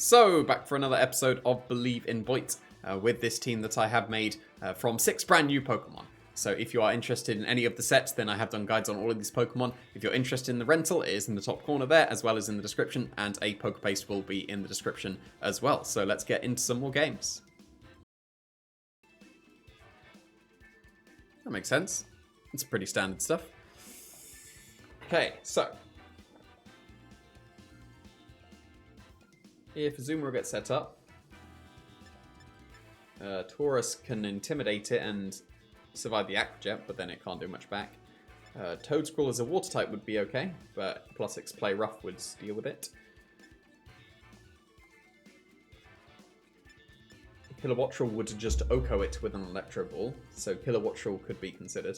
So, back for another episode of Believe in Boyt, with this team that I have made from 6 brand new Pokemon. So if you are interested in any of the sets, then I have done guides on all of these Pokemon. If you're interested in the rental, it is in the top corner there, as well as in the description, and a Pokepaste will be in the description as well. So let's get into some more games. That makes sense. It's pretty standard stuff. Okay, so if Azumarill gets set up, Taurus can intimidate it and survive the Aqua Jet, but then it can't do much back. Toadscrawl as a water type would be okay, but +6 play rough would deal with it. Kilowattrel would just Oko it with an Electro Ball, so Kilowattrel could be considered.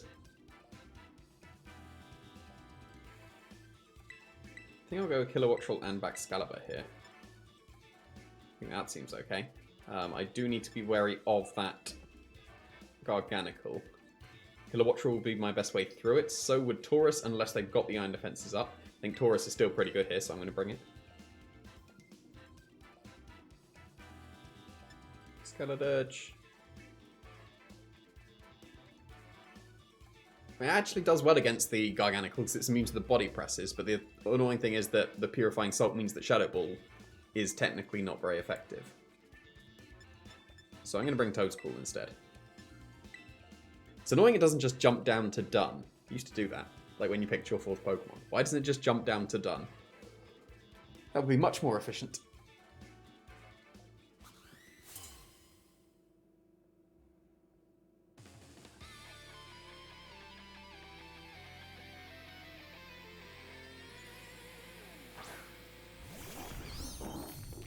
I think I'll go with Kilowattrel and back Excalibur here. I think that seems okay. I do need to be wary of that Garganical. Kilowattrel will be my best way through it. So would Taurus, unless they've got the Iron Defenses up. I think Taurus is still pretty good here, so I'm going to bring it. Skeledirge. It actually does well against the Garganical because it's immune to the body presses, but the annoying thing is that the Purifying Salt means that Shadow Ball is technically not very effective. So I'm going to bring Toadscrawl instead. It's annoying it doesn't just jump down to done. It used to do that, like when you picked your 4th Pokemon. Why doesn't it just jump down to done? That would be much more efficient.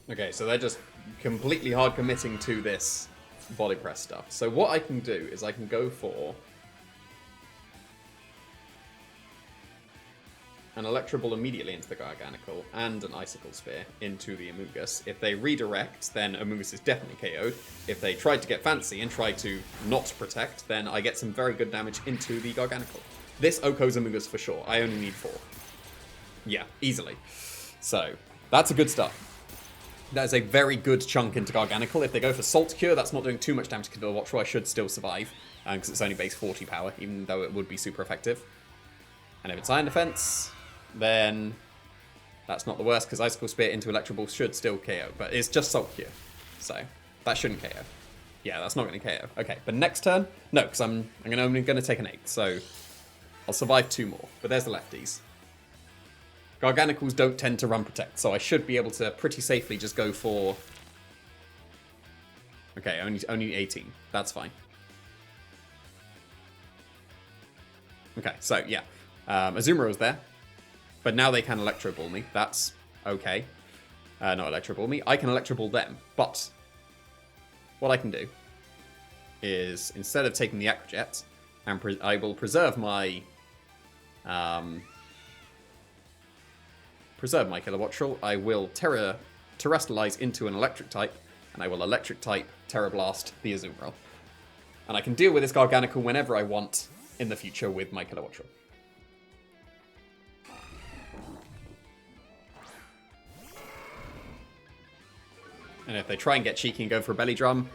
Okay, so they're just completely hard committing to this body press stuff. So what I can do is I can go for an Electro Ball immediately into the Garganical and an Icicle Spear into the Amoonguss. If they redirect, then Amoonguss is definitely KO'd. If they tried to get fancy and try to not protect, then I get some very good damage into the Garganical. This Oko's Amoonguss for sure. I only need 4. Yeah, easily. So that's a good start. That is a very good chunk into Garganical. If they go for Salt Cure, that's not doing too much damage to Kilowattrel. I should still survive, because it's only base 40 power, even though it would be super effective. And if it's Iron Defense, then that's not the worst, because Icicle Spear into Electro Ball should still KO, but it's just Salt Cure, so that shouldn't KO. Yeah, that's not going to KO. Okay, but next turn, no, because I'm only going to take an 8, so I'll survive 2 more. But there's the lefties. Garganicals don't tend to run protect, so I should be able to pretty safely just go for... Okay, only 18. That's fine. Okay, so yeah. Azumarill's there, but now they can Electro Ball me. That's okay. Not Electro Ball me. I can Electro Ball them, but what I can do is, instead of taking the Aqua Jet, I will preserve my... Kilowattrel. I will Terrestrialize into an Electric type, and I will Electric type Terra Blast the Azumarill. And I can deal with this Garganical whenever I want in the future with my Kilowattrel. And if they try and get cheeky and go for a Belly Drum,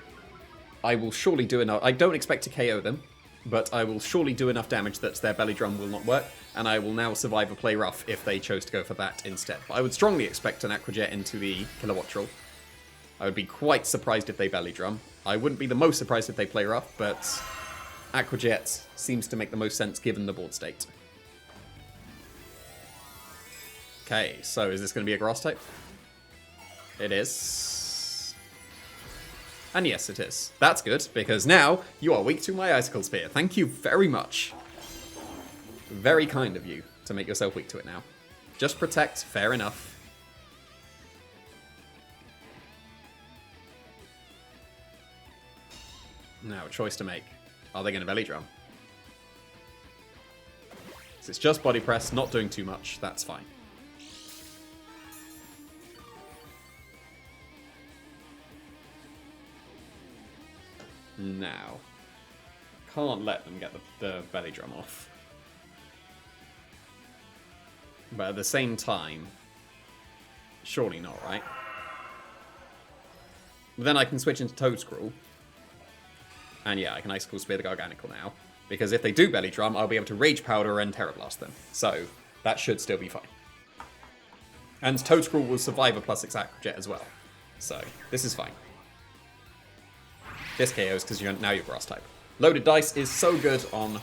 I will surely do enough. I don't expect to KO them, but I will surely do enough damage that their Belly Drum will not work, and I will now survive a play rough if they chose to go for that instead. But I would strongly expect an Aqua Jet into the Kilowattrel. I would be quite surprised if they Belly Drum. I wouldn't be the most surprised if they play rough, but Aqua Jet seems to make the most sense given the board state. Okay, so is this going to be a Grass type? It is. And yes, it is. That's good, because now you are weak to my Icicle Spear. Thank you very much. Very kind of you to make yourself weak to it now. Just protect, fair enough. Now, a choice to make. Are they going to Belly Drum? So it's just Body Press, not doing too much. That's fine. Now, can't let them get the Belly Drum off. But at the same time, surely not, right? But then I can switch into Toadscruel. And yeah, I can Icicle Spear the Garganical now. Because if they do Belly Drum, I'll be able to Rage Powder and Terra Blast them. So that should still be fine. And Toadscruel will survive a +6 Acro Jet as well. So this is fine. This KOs because now you're Grass type. Loaded Dice is so good on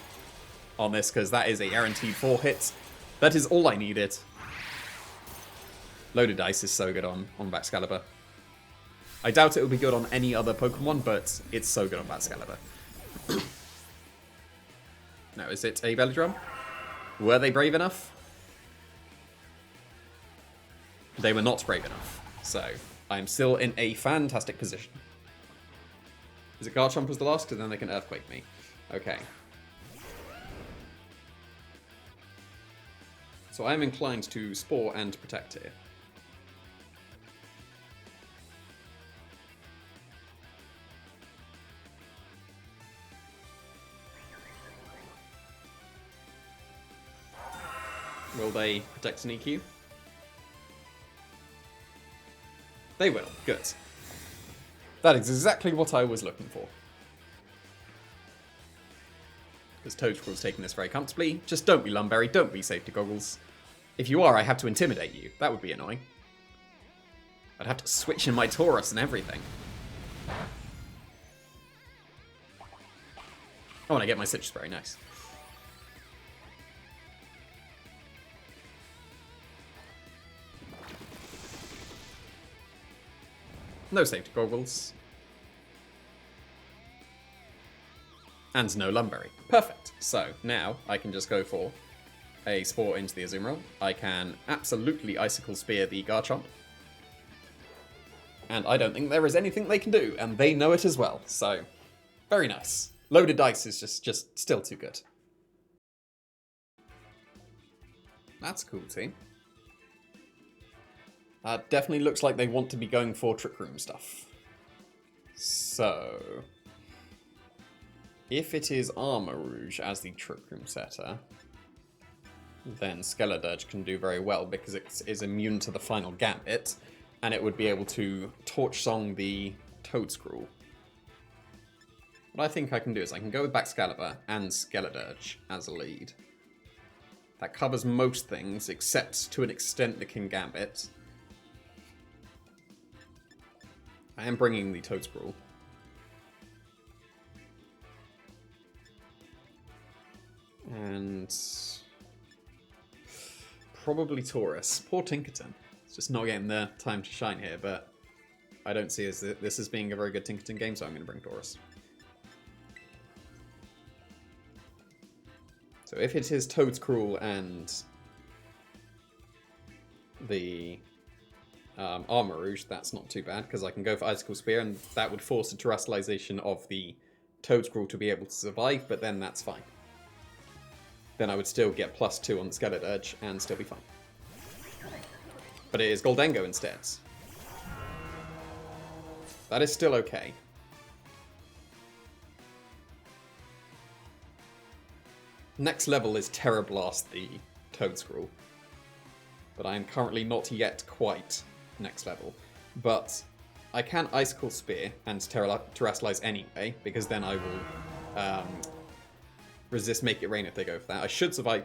this because that is a guaranteed 4 hits. That is all I needed. Loaded Dice is so good on Baxcalibur. I doubt it will be good on any other Pokemon, but it's so good on Baxcalibur. Now, is it a Belly Drum? Were they brave enough? They were not brave enough. So, I'm still in a fantastic position. Is it Garchomp was the last? Because then they can Earthquake me. Okay. So I'm inclined to Spore and Protect here. Will they protect an EQ? They will. Good. That is exactly what I was looking for. Because Toadscruel's taking this very comfortably. Just don't be Lumberry, don't be Safety Goggles. If you are, I have to intimidate you. That would be annoying. I'd have to switch in my Taurus and everything. Oh, and I get my Citrus Berry, nice. No Safety Goggles. And no Lumberry. Perfect. So, now I can just go for a Spore into the Azumarill. I can absolutely Icicle Spear the Garchomp. And I don't think there is anything they can do, and they know it as well. So, very nice. Loaded Dice is just still too good. That's cool, team. Definitely looks like they want to be going for Trick Room stuff. So, if it is Armarouge as the Trick Room setter, then Skeledirge can do very well because it is immune to the final Gambit, and it would be able to Torch Song the Toadscruel. What I think I can do is I can go with Baxcalibur and Skeledirge as a lead. That covers most things, except to an extent the King Gambit. I am bringing the Toadscruel. And probably Taurus. Poor Tinkerton. It's just not getting the time to shine here, but I don't see this as being a very good Tinkerton game, so I'm going to bring Taurus. So if it is Toadscruel and the Armarouge, that's not too bad, because I can go for Icicle Spear, and that would force a terrestrialization of the Toadscruel to be able to survive, but then that's fine. Then I would still get +2 on the Skeledirge and still be fine. But it is Goldengo instead. That is still okay. Next level is Terra Blast the Toadscruel. But I am currently not yet quite next level. But I can Icicle Spear and Terrestrialize anyway, because then I will resist Make It Rain if they go for that. I should survive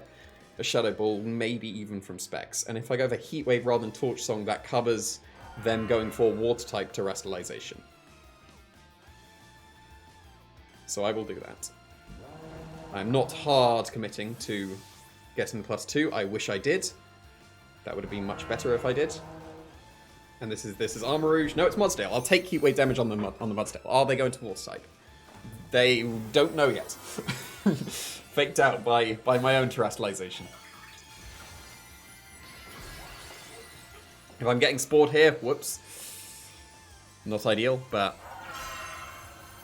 a Shadow Ball, maybe even from Specs. And if I go for Heat Wave rather than Torch Song, that covers them going for Water-type Terrestrialization. So I will do that. I'm not hard committing to getting the +2. I wish I did. That would have been much better if I did. And this is Armarouge. No, it's Mudsdale. I'll take Heat Wave damage on the Mudsdale. Are they going to Water-type? They don't know yet. Faked out by my own terrestrialization. If I'm getting Spored here, whoops. Not ideal, but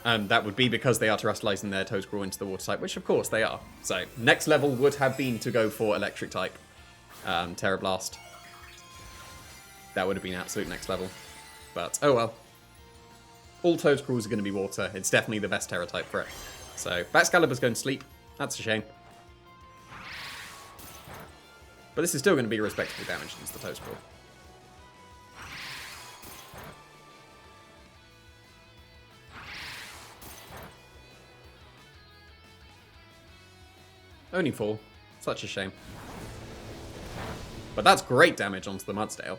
that would be because they are terrestrializing their Toadscruel into the Water type, which of course they are. So next level would have been to go for Electric type Terra Blast. That would have been absolute next level. But oh well. All Toadscruels are going to be Water. It's definitely the best Terra type for it. So Baxcalibur's going to sleep. That's a shame. But this is still going to be respectable damage against the Toadscruel. Only 4. Such a shame. But that's great damage onto the Mudsdale.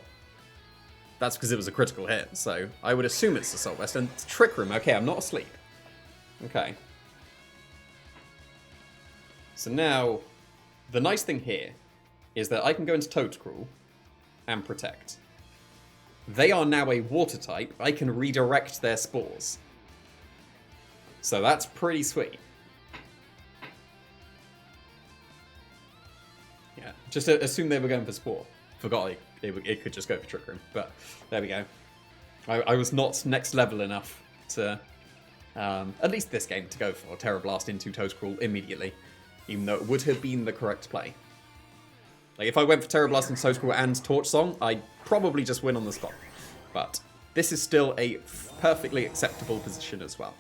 That's because it was a critical hit, so I would assume it's Assault Vest. And Trick Room, okay, I'm not asleep. Okay. So now, the nice thing here is that I can go into Toadcrawl and Protect. They are now a Water type. I can redirect their spores. So that's pretty sweet. Yeah, just assume they were going for Spore. Forgot it could just go for Trick Room, but there we go. I was not next level enough to, at least this game, to go for Terror Blast into Toadcrawl immediately, even though it would have been the correct play. Like, if I went for Terror Blast into Toadcrawl and Torch Song, I'd probably just win on the spot. But this is still a perfectly acceptable position as well.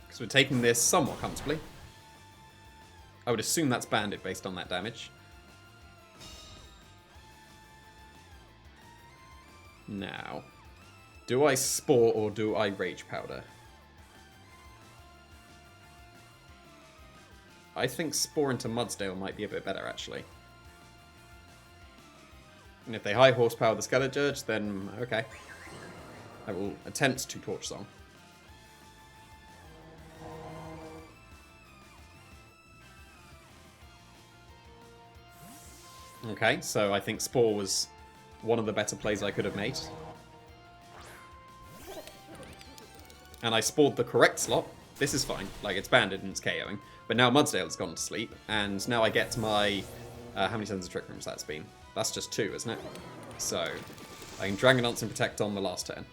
Because we're taking this somewhat comfortably. I would assume that's banded based on that damage. Now, do I Spore or do I Rage Powder? I think Spore into Mudsdale might be a bit better, actually. And if they high horsepower the Scarlet Dirge, then okay. I will attempt to Torch Song. Okay, so I think Spore was one of the better plays I could have made. And I spored the correct slot. This is fine. Like, it's banded and it's KOing. But now Mudsdale's gone to sleep, and now I get my... how many turns of Trick Rooms that's been? That's just 2, isn't it? So, I can Dragon Dance and Protect on the last turn.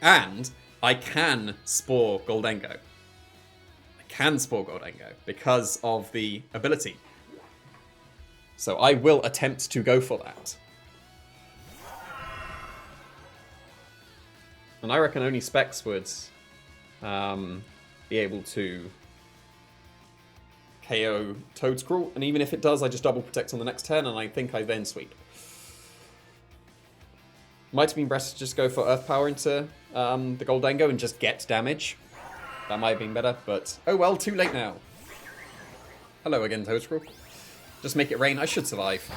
And I can Spore Goldengo. I can Spore Goldengo because of the ability. So I will attempt to go for that. And I reckon only Specs would be able to KO Toadcrawl. And even if it does, I just double protect on the next turn, and I think I then sweep. Might have been better to just go for Earth Power into the Goldengo and just get damage. That might have been better, but oh well, too late now. Hello again, Toadcrawl. Just make it rain, I should survive.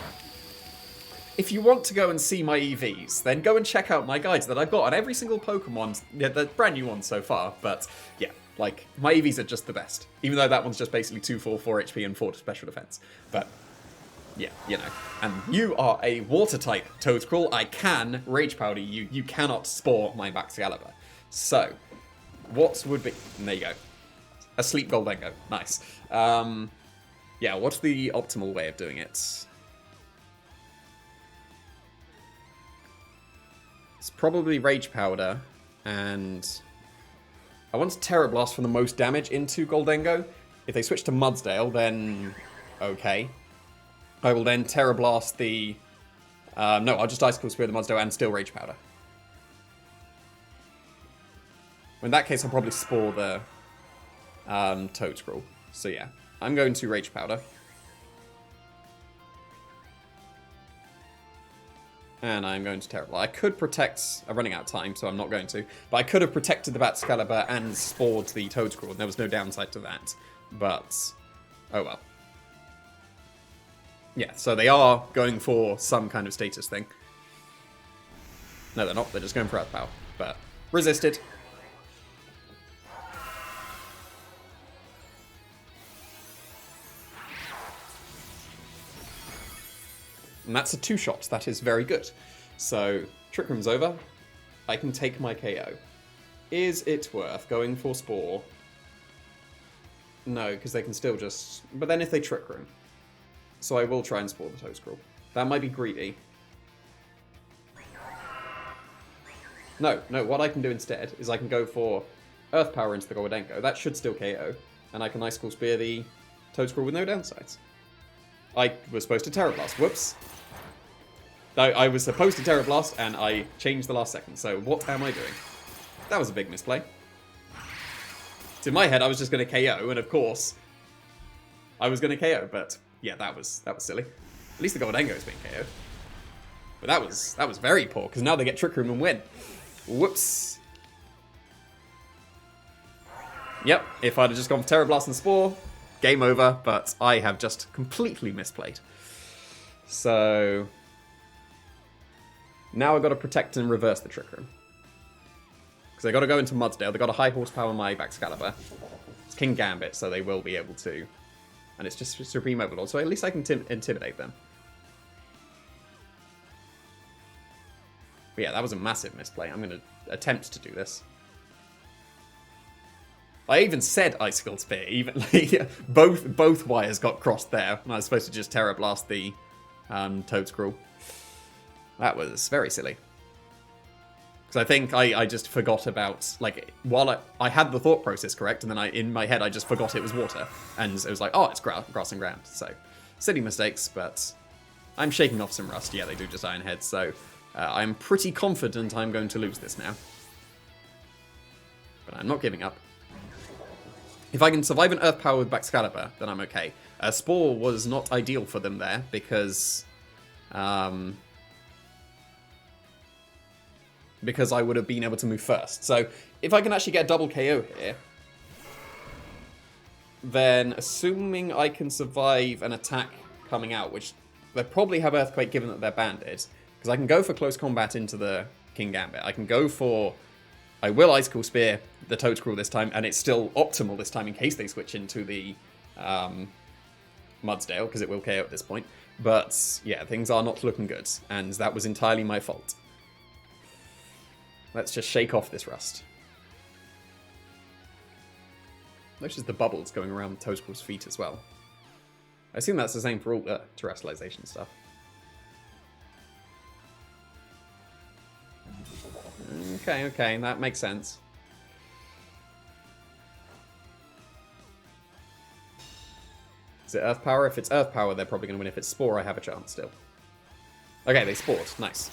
If you want to go and see my EVs, then go and check out my guides that I've got on every single Pokemon. Yeah, the brand new ones so far, but yeah, like, my EVs are just the best. Even though that one's just basically 2, 4, 4 HP and 4 special defense. But yeah, you know. And you are a Water type, Toadcrawl. I can Rage Powder you. You cannot Spore my Baxcalibur. So, what would be... And there you go. A Sleep Goldengo. Nice. Yeah, what's the optimal way of doing it? It's probably Rage Powder, and I want to Terror Blast for the most damage into Goldengo. If they switch to Mudsdale, then okay. I will then Terror Blast the... no, I'll just Icicle Spear the Mudsdale and still Rage Powder. In that case, I'll probably Spore the Toadcrawl. So yeah, I'm going to Rage Powder. And I'm going to Terror Blast. I could protect... I'm running out of time, so I'm not going to. But I could have protected the Baxcalibur and Spored the Toadcrawl, and there was no downside to that. But, oh well. Yeah, so they are going for some kind of status thing. No, they're not. They're just going for Earth Power. But, resisted. And that's a 2-shot. That is very good. So, Trick Room's over. I can take my KO. Is it worth going for Spore? No, because they can still just... But then if they Trick Room. So I will try and Spore the Toadcrawl. That might be greedy. No, what I can do instead is I can go for Earth Power into the Goldengo. That should still KO. And I can Icicle Spear the Toadcrawl with no downsides. I was supposed to Terror Blast. Whoops. I was supposed to Terror Blast, and I changed the last second. So what am I doing? That was a big misplay. So in my head, I was just going to KO, and of course, I was going to KO. But yeah, that was silly. At least the Goldengo is being KO'd. But that was very poor, because now they get Trick Room and win. Whoops. Yep, if I'd have just gone for Terra Blast and Spore, game over, but I have just completely misplayed. So now I've got to protect and reverse the Trick Room. Because they've got to go into Mudsdale, they've got a high horsepower my Excalibur. It's King Gambit, so they will be able to. And it's just Supreme Overlord, so at least I can intimidate them. But yeah, that was a massive misplay. I'm going to attempt to do this. I even said Icicle Spear, even both wires got crossed there, and I was supposed to just Terra Blast the Toadscruel. That was very silly. Because I think I just forgot about, like, while I had the thought process correct, and then in my head I just forgot it was water. And it was like, oh, it's grass and ground. So, silly mistakes, but I'm shaking off some rust. Yeah, they do just Iron Head, so I'm pretty confident I'm going to lose this now. But I'm not giving up. If I can survive an Earth Power with Excalibur, then I'm okay. Spore was not ideal for them there, because I would have been able to move first. So, if I can actually get a double KO here, then assuming I can survive an attack coming out, which they probably have Earthquake given that they're banded, because I can go for close combat into the King Gambit. I can go for... I will Icicle Spear the Toadscruel this time, and it's still optimal this time in case they switch into the Mudsdale, because it will KO at this point. But, yeah, things are not looking good, and that was entirely my fault. Let's just shake off this rust. Notice the bubbles going around Toadscruel's feet as well. I assume that's the same for all the terrestrialization stuff. Okay, that makes sense. Is it Earth Power? If it's Earth Power, they're probably going to win. If it's Spore, I have a chance still. Okay, they spored. Nice.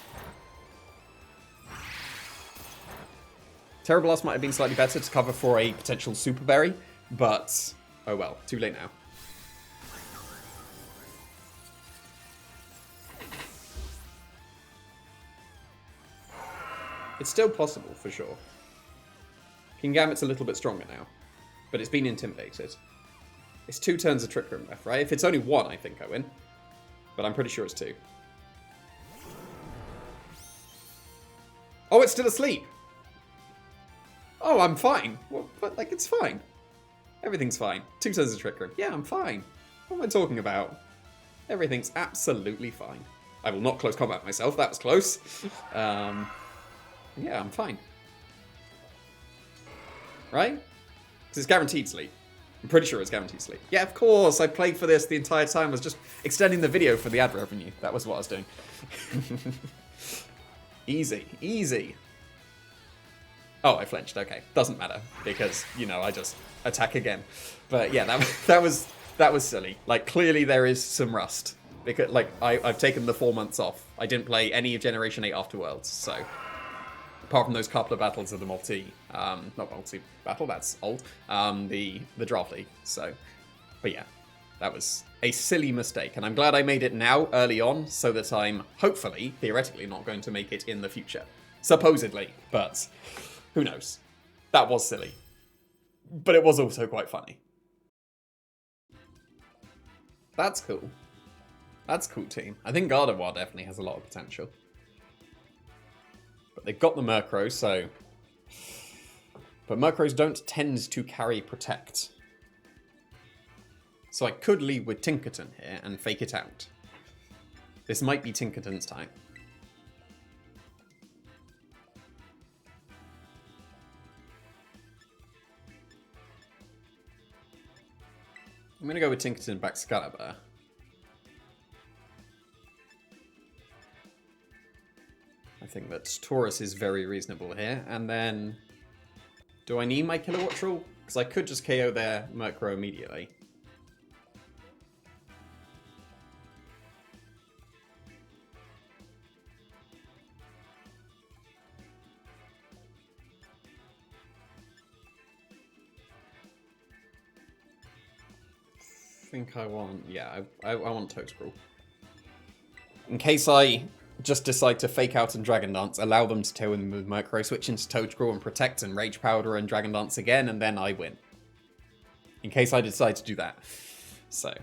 Terra Blast might have been slightly better to cover for a potential Super Berry, but oh well, too late now. It's still possible, for sure. King Gambit's a little bit stronger now, but it's been intimidated. It's 2 turns of Trick Room left, right? If it's only 1, I think I win. But I'm pretty sure it's 2. Oh, it's still asleep! Oh, I'm fine. Well, but, like, it's fine. Everything's fine. 2 turns of Trick Room. Yeah, I'm fine. What am I talking about? Everything's absolutely fine. I will not close combat myself. That was close. Yeah, I'm fine. Right? Because it's guaranteed sleep. I'm pretty sure it's guaranteed sleep. Yeah, of course. I played for this the entire time. I was just extending the video for the ad revenue. That was what I was doing. Easy. Easy. Oh, I flinched. Okay. Doesn't matter. Because, you know, I just attack again. But yeah, that was silly. Like, clearly there is some rust. Because, like, I've taken the 4 months off. I didn't play any of Generation 8 Afterworlds, so... Apart from those couple of battles of the not multi-battle, that's old, the Draft League, so... But yeah, that was a silly mistake, and I'm glad I made it now, early on, so that I'm, hopefully, theoretically, not going to make it in the future. Supposedly, but who knows. That was silly. But it was also quite funny. That's cool. That's a cool team. I think Gardevoir definitely has a lot of potential. But they've got the Murkrow, so... But Murkrows don't tend to carry Protect. So I could lead with Tinkerton here and fake it out. This might be Tinkerton's time. I'm going to go with Tinkerton back Excalibur. I think that Taurus is very reasonable here. And then... Do I need my Kilowatt Rule? Because I could just KO their Murkrow immediately. I think I want... Yeah, I want Toadscruel. In case I just decide to fake out and Dragon Dance, allow them to tail in with Murkrow, switch into Toadscruel and Protect and Rage Powder and Dragon Dance again, and then I win. in case I decide to do that. So.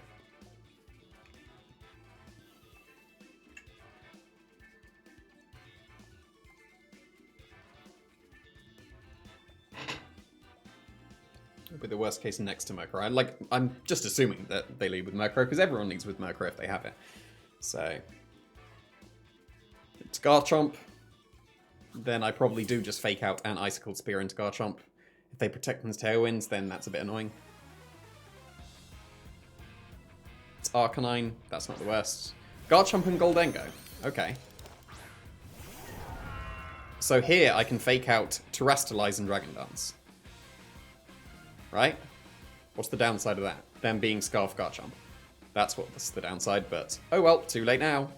It'll be the worst case next to Murkrow. I'm just assuming that they lead with Murkrow, because everyone leads with Murkrow if they have it. So. It's Garchomp. Then I probably do just fake out an Icicle Spear into Garchomp. If they protect from Tailwinds, then that's a bit annoying. It's Arcanine. That's not the worst. Garchomp and Goldengo. Okay. So here I can fake out Terrastalize and Dragon Dance. Right? What's the downside of that? Them being Scarf Garchomp. That's what's the downside, but oh well, too late now.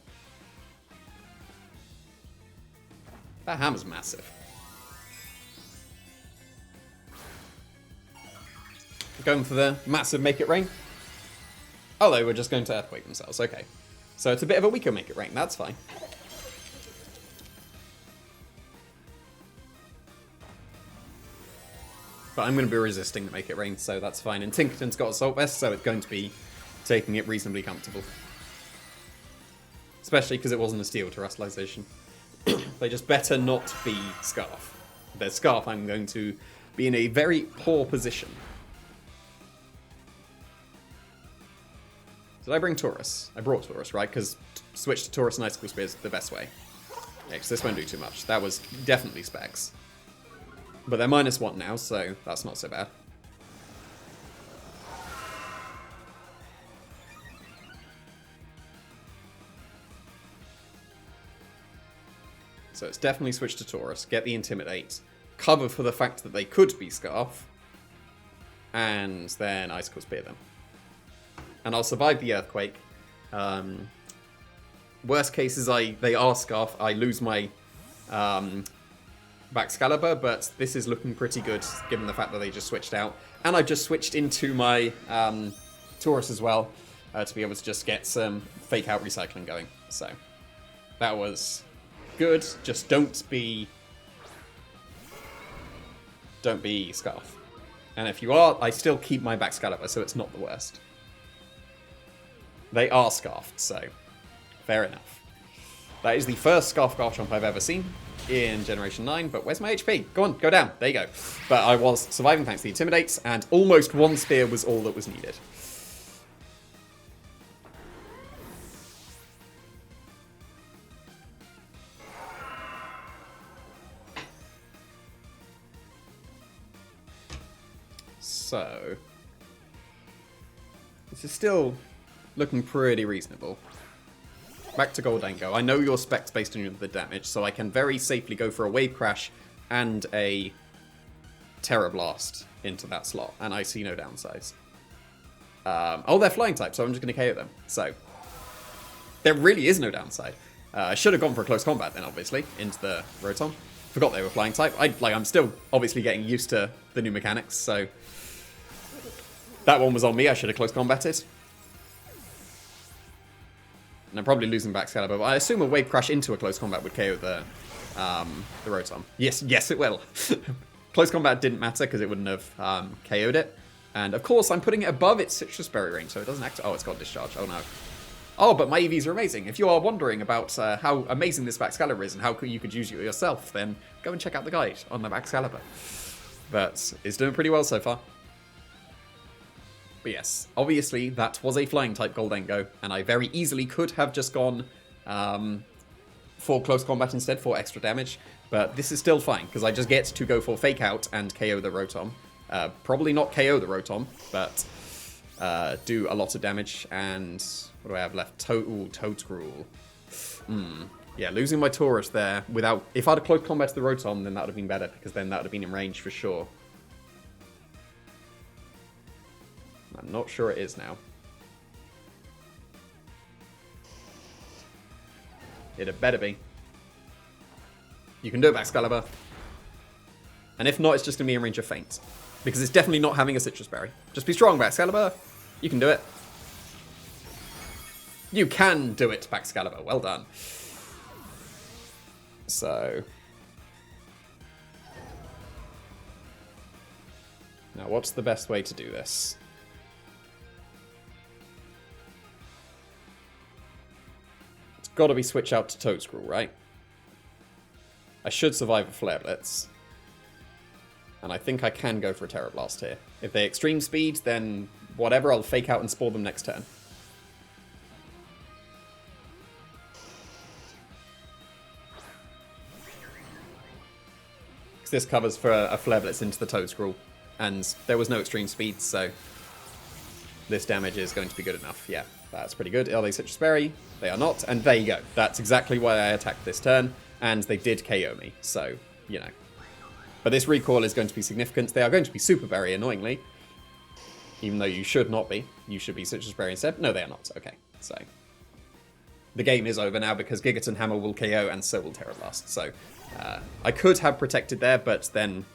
That hammer's massive. Going for the massive Make It Rain. Oh, they were just going to Earthquake themselves. Okay. So it's a bit of a weaker Make It Rain. That's fine. But I'm going to be resisting the Make It Rain, so that's fine. And Tinkerton's got Assault Vest, so it's going to be taking it reasonably comfortable. Especially because it wasn't a Steel Terrestrialization. They just better not be Scarf. If they're Scarf, I'm going to be in a very poor position. Did I bring Taurus? I brought Taurus, right? Because switch to Taurus and Icicle Spear is the best way. Yeah, because this won't do too much. That was definitely Specs. But they're -1 now, so that's not so bad. So it's definitely switch to Taurus, get the Intimidate, cover for the fact that they could be Scarf, and then Icicle Spear them. And I'll survive the Earthquake. Worst case is they are Scarf, I lose my Baxcalibur, but this is looking pretty good given the fact that they just switched out. And I've just switched into my Taurus as well to be able to just get some fake out recycling going. So that was good. Just don't be Scarf. And if you are, I still keep my Baxcalibur, so it's not the worst. They are Scarfed, so fair enough. That is the first Scarf Garchomp I've ever seen in Generation 9, but where's my HP? Go on, go down. There you go. But I was surviving thanks to the Intimidates, and almost one Spear was all that was needed. So, this is still looking pretty reasonable. Back to Goldengo. I know your specs based on the damage, so I can very safely go for a Wave Crash and a Terra Blast into that slot, and I see no downsides. Oh, they're Flying type, so I'm just going to KO them. So, there really is no downside. I should have gone for a Close Combat then, obviously, into the Rotom. Forgot they were Flying type. I'm still obviously getting used to the new mechanics, so that one was on me. I should have Close Combated. And I'm probably losing Baxcalibur, but I assume a Wave Crash into a Close Combat would KO the Rotom. Yes, it will. Close Combat didn't matter because it wouldn't have KO'd it. And of course, I'm putting it above its Citrus Berry range, so it doesn't act. Oh, it's got Discharge. Oh no. Oh, but my EVs are amazing. If you are wondering about how amazing this Baxcalibur is and how you could use it yourself, then go and check out the guide on the Baxcalibur. But it's doing pretty well so far. But yes, obviously that was a Flying type Goldengo, and I very easily could have just gone for Close Combat instead for extra damage. But this is still fine, because I just get to go for Fake Out and KO the Rotom. Probably not KO the Rotom, but do a lot of damage. And what do I have left? Toadgrool. Yeah, losing my Taurus there without... If I'd have Close Combat to the Rotom, then that would have been better, because then that would have been in range for sure. I'm not sure it is now. It had better be. You can do it, Baxcalibur. And if not, it's just going to be in range of Feint. Because it's definitely not having a Citrus Berry. Just be strong, Baxcalibur. You can do it. You can do it, Baxcalibur. Well done. So... now, what's the best way to do this? got to be switch out to Toadscruel, right? I should survive a Flare Blitz. And I think I can go for a Terror Blast here. If they extreme speed, then whatever, I'll fake out and spore them next turn. Because this covers for a Flare Blitz into the Toadscruel. And there was no extreme speed, so this damage is going to be good enough. Yeah, that's pretty good. Are they Citrus Berry? They are not. And there you go. That's exactly why I attacked this turn. And they did KO me. So, you know. But this recoil is going to be significant. They are going to be Super Berry, annoyingly. Even though you should not be. You should be Citrus Berry instead. No, they are not. Okay, so the game is over now because Gigaton Hammer will KO and so will Terror Blast. So I could have protected there, but then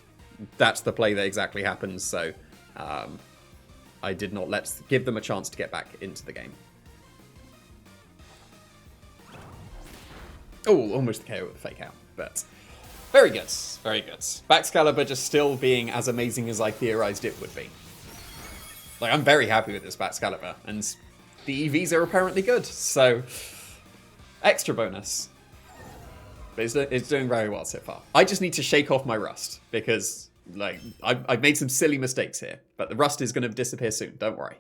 that's the play that exactly happens. So I did not give them a chance to get back into the game. Oh, almost the KO with the fake out, but very good, very good. Baxcalibur just still being as amazing as I theorized it would be. Like, I'm very happy with this Baxcalibur, and the EVs are apparently good, so extra bonus. But it's doing very well so far. I just need to shake off my rust, because like I've made some silly mistakes here, but the rust is going to disappear soon, don't worry.